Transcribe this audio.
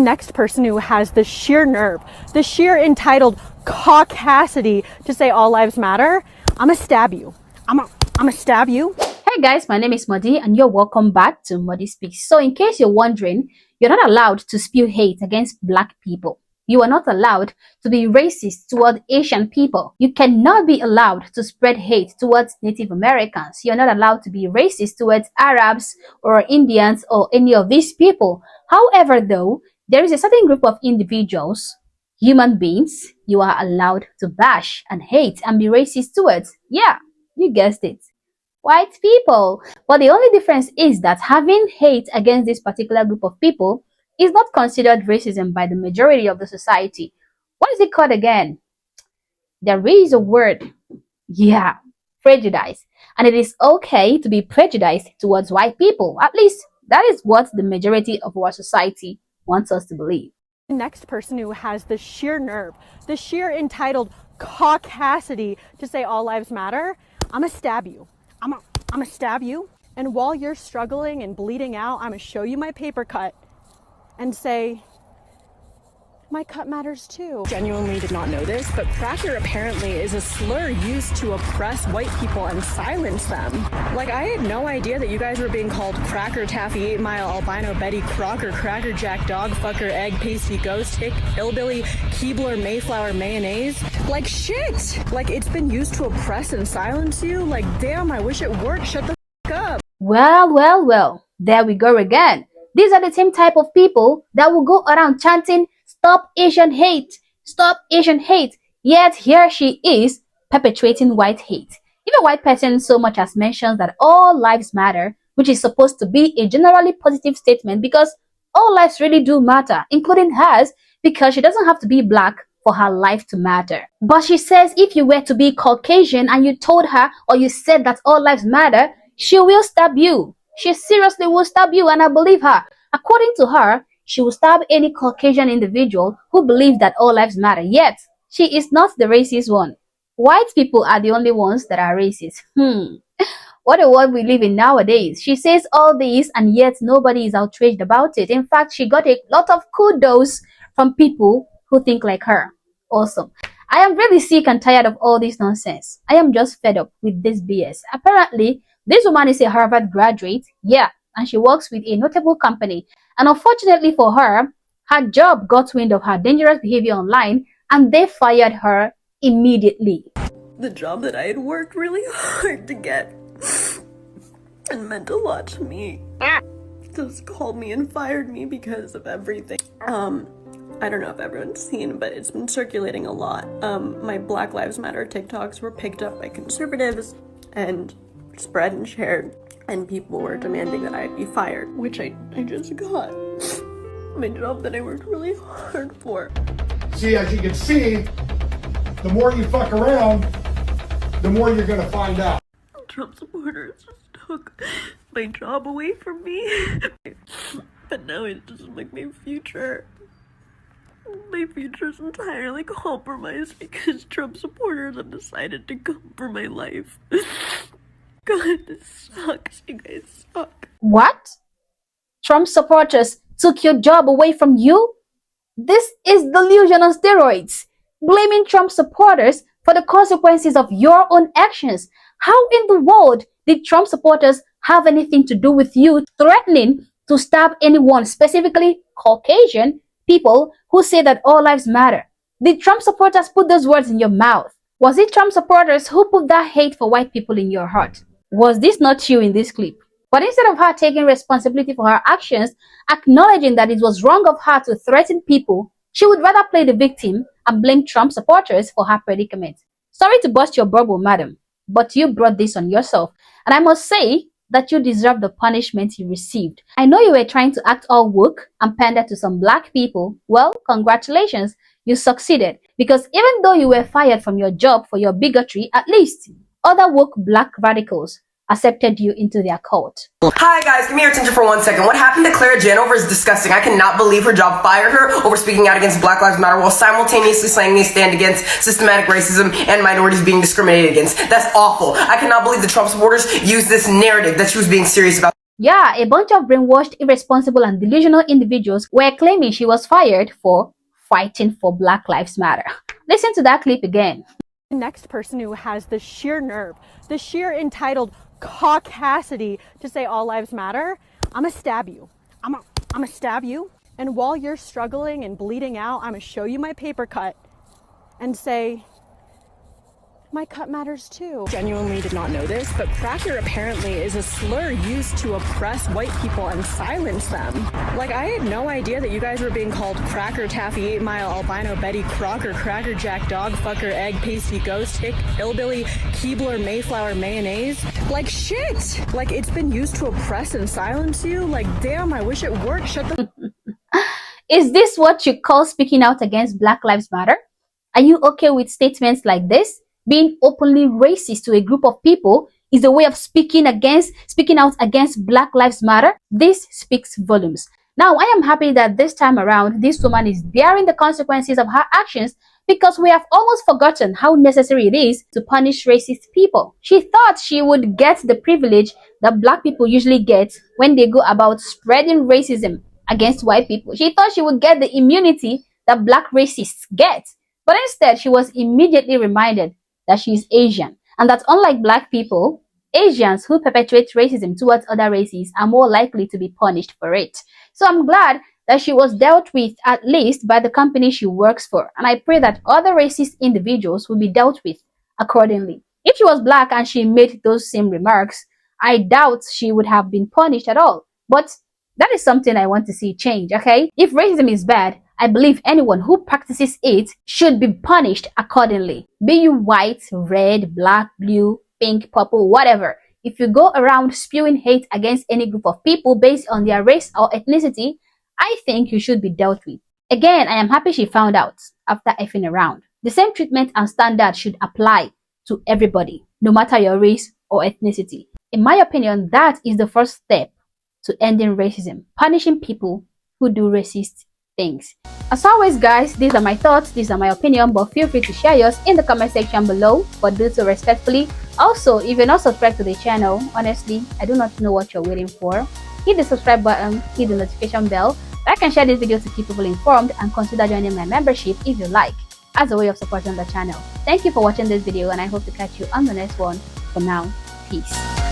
Next person who has the sheer nerve, the sheer entitled caucasity to say all lives matter, I'ma stab you. I'ma stab you. Hey guys, my name is Modi and you're welcome back to Modi Speaks. So in case you're wondering, you're not allowed to spew hate against Black people. You are not allowed to be racist toward Asian people. You cannot be allowed to spread hate towards Native Americans. You're not allowed to be racist towards Arabs or Indians or any of these people. However, though, there is a certain group of individuals, human beings, you are allowed to bash and hate and be racist towards. Yeah, you guessed it. White people. But the only difference is that having hate against this particular group of people is not considered racism by the majority of the society. What is it called again? There is a word. Yeah, prejudice. And it is okay to be prejudiced towards white people. At least that is what the majority of our society wants us to believe. Next person who has the sheer nerve, the sheer entitled caucasity to say all lives matter, I'ma stab you. I'ma stab you. And while you're struggling and bleeding out, I'ma show you my paper cut and say, my cut matters too. Genuinely did not know this, but cracker apparently is a slur used to oppress white people and silence them. Like, I had no idea that you guys were being called cracker, taffy, 8 Mile, albino, Betty, crocker, cracker jack, dog, fucker, egg, pasty, ghost, hick, hillbilly, Keebler, Mayflower, mayonnaise. Like, shit! Like, it's been used to oppress and silence you? Like, damn, I wish it worked. Shut the f*** up. Well, there we go again. These are the same type of people that will go around chanting, "Stop Asian hate! Stop Asian hate!" Yet here she is perpetuating white hate. If a white person so much as mentions that all lives matter, which is supposed to be a generally positive statement because all lives really do matter, including hers, because she doesn't have to be Black for her life to matter. But she says if you were to be Caucasian and you told her or you said that all lives matter, she will stab you. She seriously will stab you, and I believe her. According to her, she will stab any Caucasian individual who believes that all lives matter. Yet, she is not the racist one. White people are the only ones that are racist. What a world we live in nowadays. She says all this and yet nobody is outraged about it. In fact, she got a lot of kudos from people who think like her. Awesome. I am really sick and tired of all this nonsense. I am just fed up with this BS. Apparently, this woman is a Harvard graduate. Yeah, and she works with a notable company. And unfortunately for her, her job got wind of her dangerous behavior online and they fired her immediately. The job that I had worked really hard to get and meant a lot to me just called me and fired me because of everything. I don't know if everyone's seen, but it's been circulating a lot. My Black Lives Matter TikToks were picked up by conservatives and spread and shared, and people were demanding that I be fired, which I just got. My job that I worked really hard for. See, as you can see, the more you fuck around, the more you're gonna find out. Trump supporters just took my job away from me. But now it's just like my future is entirely compromised because Trump supporters have decided to come for my life. God, this sucks. You guys suck. What? Trump supporters took your job away from you? This is delusion on steroids. Blaming Trump supporters for the consequences of your own actions. How in the world did Trump supporters have anything to do with you threatening to stab anyone, specifically Caucasian people who say that all lives matter? Did Trump supporters put those words in your mouth? Was it Trump supporters who put that hate for white people in your heart? Was this not you in this clip? But instead of her taking responsibility for her actions, acknowledging that it was wrong of her to threaten people, she would rather play the victim and blame Trump supporters for her predicament. Sorry to burst your bubble, madam, but you brought this on yourself. And I must say that you deserve the punishment you received. I know you were trying to act all woke and pander to some Black people. Well, congratulations, you succeeded. Because even though you were fired from your job for your bigotry, at least other woke Black radicals accepted you into their cult. Hi guys, give me your attention for 1 second. What happened to Clara Janover is disgusting. I cannot believe her job fired her over speaking out against Black Lives Matter while simultaneously saying they stand against systematic racism and minorities being discriminated against. That's awful. I cannot believe the Trump supporters used this narrative that she was being serious about. Yeah, a bunch of brainwashed, irresponsible, and delusional individuals were claiming she was fired for fighting for Black Lives Matter. Listen to that clip again. The next person who has the sheer nerve, the sheer entitled caucasity to say all lives matter, I'm gonna stab you. I'm gonna stab you. And while you're struggling and bleeding out, I'm gonna show you my paper cut and say, my cut matters too. Genuinely did not know this, but cracker apparently is a slur used to oppress white people and silence them. Like, I had no idea that you guys were being called cracker, taffy, 8 Mile, albino, Betty, crocker, cracker jack, dog, fucker, egg, pasty, ghost, hick, hillbilly, Keebler, Mayflower, mayonnaise. Like, shit! Like, it's been used to oppress and silence you? Like, damn, I wish it worked. Shut the Is this what you call speaking out against Black Lives Matter? Are you okay with statements like this? Being openly racist to a group of people is a way of speaking out against Black Lives Matter. This speaks volumes. Now, I am happy that this time around, this woman is bearing the consequences of her actions, because we have almost forgotten how necessary it is to punish racist people. She thought she would get the privilege that Black people usually get when they go about spreading racism against white people. She thought she would get the immunity that Black racists get. But instead, she was immediately reminded that she is Asian, and that unlike Black people, Asians who perpetuate racism towards other races are more likely to be punished for it. So I'm glad that she was dealt with, at least by the company she works for, and I pray that other racist individuals will be dealt with accordingly. If she was Black and she made those same remarks, I doubt she would have been punished at all. But that is something I want to see change, okay? If racism is bad, I believe anyone who practices it should be punished accordingly. Be you white, red, black, blue, pink, purple, whatever. If you go around spewing hate against any group of people based on their race or ethnicity, I think you should be dealt with. Again, I am happy she found out after effing around. The same treatment and standard should apply to everybody, no matter your race or ethnicity. In my opinion, that is the first step to ending racism, punishing people who do racist things. As always, guys, these are my thoughts, these are my opinion, but feel free to share yours in the comment section below, but do so respectfully. Also, if you're not subscribed to the channel, honestly, I do not know what you're waiting for. Hit the subscribe button, hit the notification bell, like and share this video to keep people informed, and consider joining my membership if you like, as a way of supporting the channel. Thank you for watching this video, and I hope to catch you on the next one. For now, peace.